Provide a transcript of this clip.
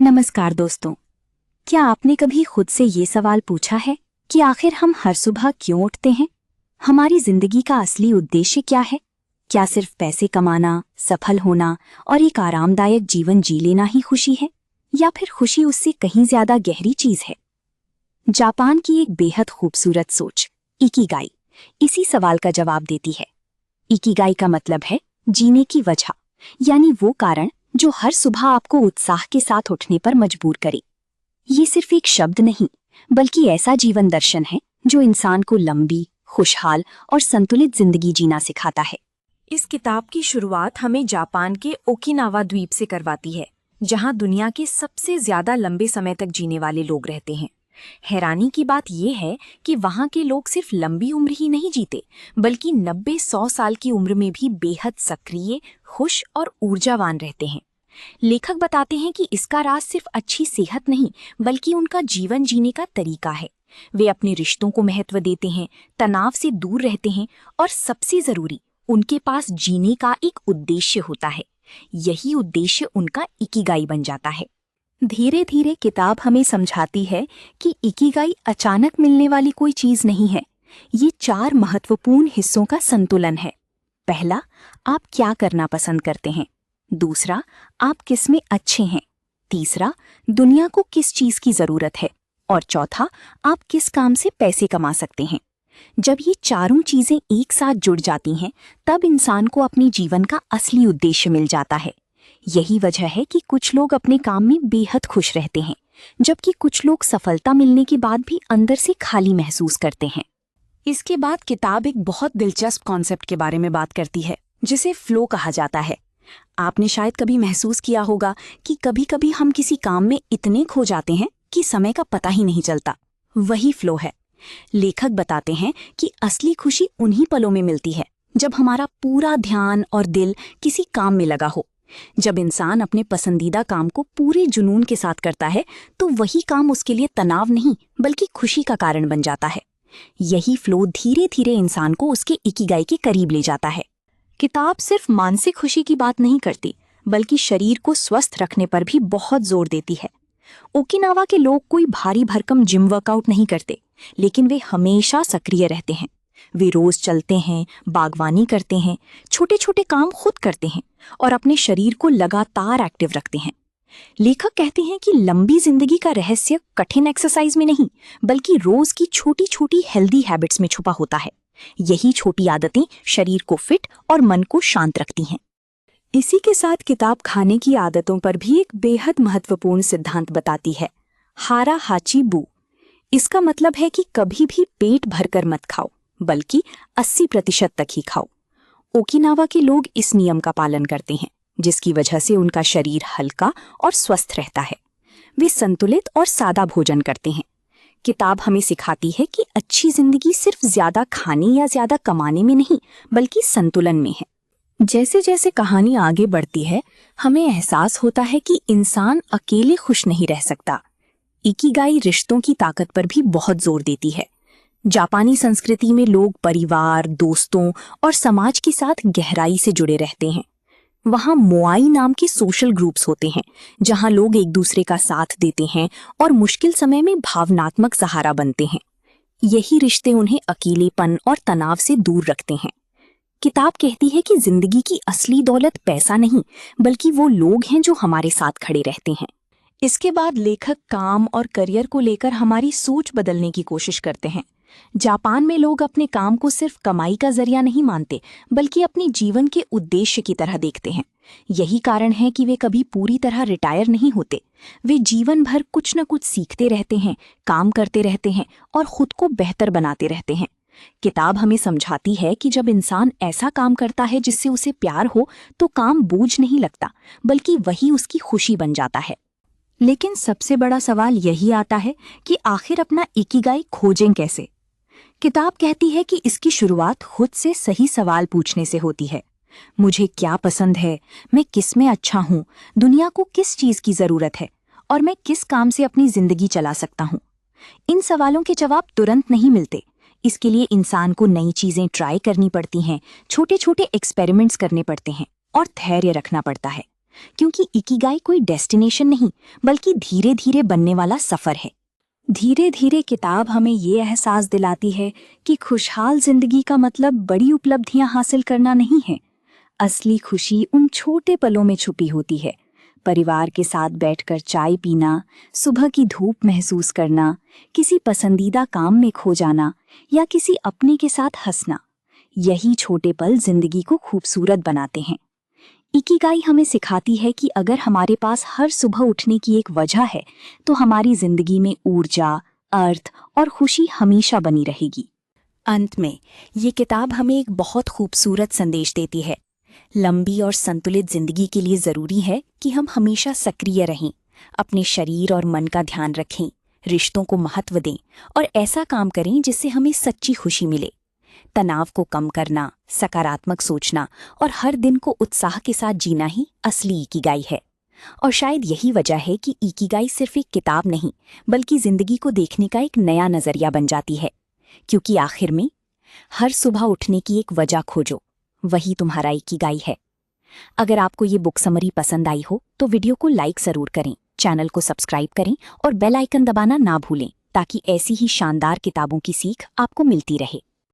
नमस्कार दोस्तों। क्या आपने कभी खुद से ये सवाल पूछा है कि आखिर हम हर सुबह क्यों उठते हैं? हमारी जिंदगी का असली उद्देश्य क्या है? क्या सिर्फ पैसे कमाना, सफल होना और एक आरामदायक जीवन जी लेना ही खुशी है, या फिर खुशी उससे कहीं ज्यादा गहरी चीज है? जापान की एक बेहद खूबसूरत सोच इकिगाई इसी सवाल का जवाब देती है। इकिगाई का मतलब है जीने की वजह, यानी वो कारण जो हर सुबह आपको उत्साह के साथ उठने पर मजबूर करे। ये सिर्फ एक शब्द नहीं, बल्कि ऐसा जीवन दर्शन है जो इंसान को लंबी, खुशहाल और संतुलित जिंदगी जीना सिखाता है। इस किताब की शुरुआत हमें जापान के ओकिनावा द्वीप से करवाती है, जहां दुनिया के सबसे ज्यादा लंबे समय तक जीने वाले लोग रहते हैं। हैरानी की बात यह है कि वहां के लोग सिर्फ लंबी उम्र ही नहीं जीते, बल्कि 90-100 साल की उम्र में भी बेहद सक्रिय, खुश और ऊर्जावान रहते हैं। लेखक बताते हैं कि इसका राज सिर्फ अच्छी सेहत नहीं, बल्कि उनका जीवन जीने का तरीका है। वे अपने रिश्तों को महत्व देते हैं, तनाव से दूर रहते हैं और सबसे जरूरी, उनके पास जीने का एक उद्देश्य होता है। यही उद्देश्य उनका इकिगाई बन जाता है। धीरे धीरे किताब हमें समझाती है कि इकिगाई अचानक मिलने वाली कोई चीज नहीं है। ये 4 महत्वपूर्ण हिस्सों का संतुलन है। पहला, आप क्या करना पसंद करते हैं। दूसरा, आप किस में अच्छे हैं। तीसरा, दुनिया को किस चीज की जरूरत है। और चौथा, आप किस काम से पैसे कमा सकते हैं। जब ये चारों चीजें एक साथ जुड़ जाती हैं, तब इंसान को अपने जीवन का असली उद्देश्य मिल जाता है। यही वजह है कि कुछ लोग अपने काम में बेहद खुश रहते हैं, जबकि कुछ लोग सफलता मिलने के बाद भी अंदर से खाली महसूस करते हैं। इसके बाद किताब एक बहुत दिलचस्प कॉन्सेप्ट के बारे में बात करती है, जिसे फ्लो कहा जाता है। आपने शायद कभी महसूस किया होगा कि कभी कभी हम किसी काम में इतने खो जाते हैं कि समय का पता ही नहीं चलता। वही फ्लो है। लेखक बताते हैं कि असली खुशी उन्हीं पलों में मिलती है जब हमारा पूरा ध्यान और दिल किसी काम में लगा हो। जब इंसान अपने पसंदीदा काम को पूरे जुनून के साथ करता है, तो वही काम उसके लिए तनाव नहीं, बल्कि खुशी का कारण बन जाता है। यही फ्लो धीरे धीरे इंसान को उसके इकिगाई के करीब ले जाता है। किताब सिर्फ मानसिक खुशी की बात नहीं करती, बल्कि शरीर को स्वस्थ रखने पर भी बहुत जोर देती है। ओकिनावा के लोग कोई भारी भरकम जिम वर्कआउट नहीं करते, लेकिन वे हमेशा सक्रिय रहते हैं। वे रोज चलते हैं, बागवानी करते हैं, छोटे छोटे काम खुद करते हैं और अपने शरीर को लगातार एक्टिव रखते हैं। लेखक कहते हैं कि लंबी जिंदगी का रहस्य कठिन एक्सरसाइज में नहीं, बल्कि रोज की छोटी छोटी हेल्दी हैबिट्स में छुपा होता है। यही छोटी आदतें शरीर को फिट और मन को शांत रखती हैं। इसी के साथ किताब खाने की आदतों पर भी एक बेहद महत्वपूर्ण सिद्धांत बताती है, हारा हाची बू। इसका मतलब है कि कभी भी पेट भरकर मत खाओ, बल्कि 80% तक ही खाओ। ओकिनावा के लोग इस नियम का पालन करते हैं, जिसकी वजह से उनका शरीर हल्का और स्वस्थ रहता है। वे संतुलित और सादा भोजन करते हैं। किताब हमें सिखाती है कि अच्छी जिंदगी सिर्फ ज्यादा खाने या ज्यादा कमाने में नहीं, बल्कि संतुलन में है। जैसे जैसे कहानी आगे बढ़ती है, हमें एहसास होता है कि इंसान अकेले खुश नहीं रह सकता। इकिगाई रिश्तों की ताकत पर भी बहुत जोर देती है। जापानी संस्कृति में लोग परिवार, दोस्तों और समाज के साथ गहराई से जुड़े रहते हैं। वहाँ मोआई नाम के सोशल ग्रुप्स होते हैं, जहाँ लोग एक दूसरे का साथ देते हैं और मुश्किल समय में भावनात्मक सहारा बनते हैं। यही रिश्ते उन्हें अकेलेपन और तनाव से दूर रखते हैं। किताब कहती है कि जिंदगी की असली दौलत पैसा नहीं, बल्कि वो लोग हैं जो हमारे साथ खड़े रहते हैं। इसके बाद लेखक काम और करियर को लेकर हमारी सोच बदलने की कोशिश करते हैं। जापान में लोग अपने काम को सिर्फ कमाई का जरिया नहीं मानते, बल्कि अपने जीवन के उद्देश्य की तरह देखते हैं। यही कारण है कि वे कभी पूरी तरह रिटायर नहीं होते। वे जीवन भर कुछ न कुछ सीखते रहते हैं, काम करते रहते हैं और खुद को बेहतर बनाते रहते हैं। किताब हमें समझाती है कि जब इंसान ऐसा काम करता है जिससे उसे प्यार हो, तो काम बोझ नहीं लगता, बल्कि वही उसकी खुशी बन जाता है। लेकिन सबसे बड़ा सवाल यही आता है कि आखिर अपना इकिगाई खोजें कैसे। किताब कहती है कि इसकी शुरुआत खुद से सही सवाल पूछने से होती है। मुझे क्या पसंद है, मैं किस में अच्छा हूँ, दुनिया को किस चीज की जरूरत है और मैं किस काम से अपनी जिंदगी चला सकता हूँ। इन सवालों के जवाब तुरंत नहीं मिलते। इसके लिए इंसान को नई चीजें ट्राई करनी पड़ती हैं, छोटे छोटे एक्सपेरिमेंट्स करने पड़ते हैं और धैर्य रखना पड़ता है। क्योंकि इकिगाई कोई डेस्टिनेशन नहीं बल्कि धीरे धीरे बनने वाला सफर है। धीरे धीरे किताब हमें ये एहसास दिलाती है कि खुशहाल जिंदगी का मतलब बड़ी उपलब्धियां हासिल करना नहीं है। असली खुशी उन छोटे पलों में छुपी होती है। परिवार के साथ बैठकर चाय पीना, सुबह की धूप महसूस करना, किसी पसंदीदा काम में खो जाना या किसी अपने के साथ हंसना। यही छोटे पल जिंदगी को खूबसूरत बनाते हैं। इकिगाई हमें सिखाती है कि अगर हमारे पास हर सुबह उठने की एक वजह है तो हमारी जिंदगी में ऊर्जा, अर्थ और खुशी हमेशा बनी रहेगी। अंत में ये किताब हमें एक बहुत खूबसूरत संदेश देती है। लंबी और संतुलित जिंदगी के लिए जरूरी है कि हम हमेशा सक्रिय रहें, अपने शरीर और मन का ध्यान रखें, रिश्तों को महत्व दें और ऐसा काम करें जिससे हमें सच्ची खुशी मिले। तनाव को कम करना, सकारात्मक सोचना और हर दिन को उत्साह के साथ जीना ही असली इकिगाई है। और शायद यही वजह है कि इकिगाई सिर्फ एक किताब नहीं बल्कि जिंदगी को देखने का एक नया नजरिया बन जाती है। क्योंकि आखिर में हर सुबह उठने की एक वजह खोजो, वही तुम्हारा इकिगाई है। अगर आपको ये बुक समरी पसंद आई हो तो वीडियो को लाइक जरूर करें, चैनल को सब्सक्राइब करें और बेल आइकन दबाना ना भूलें ताकि ऐसी ही शानदार किताबों की सीख आपको मिलती रहे।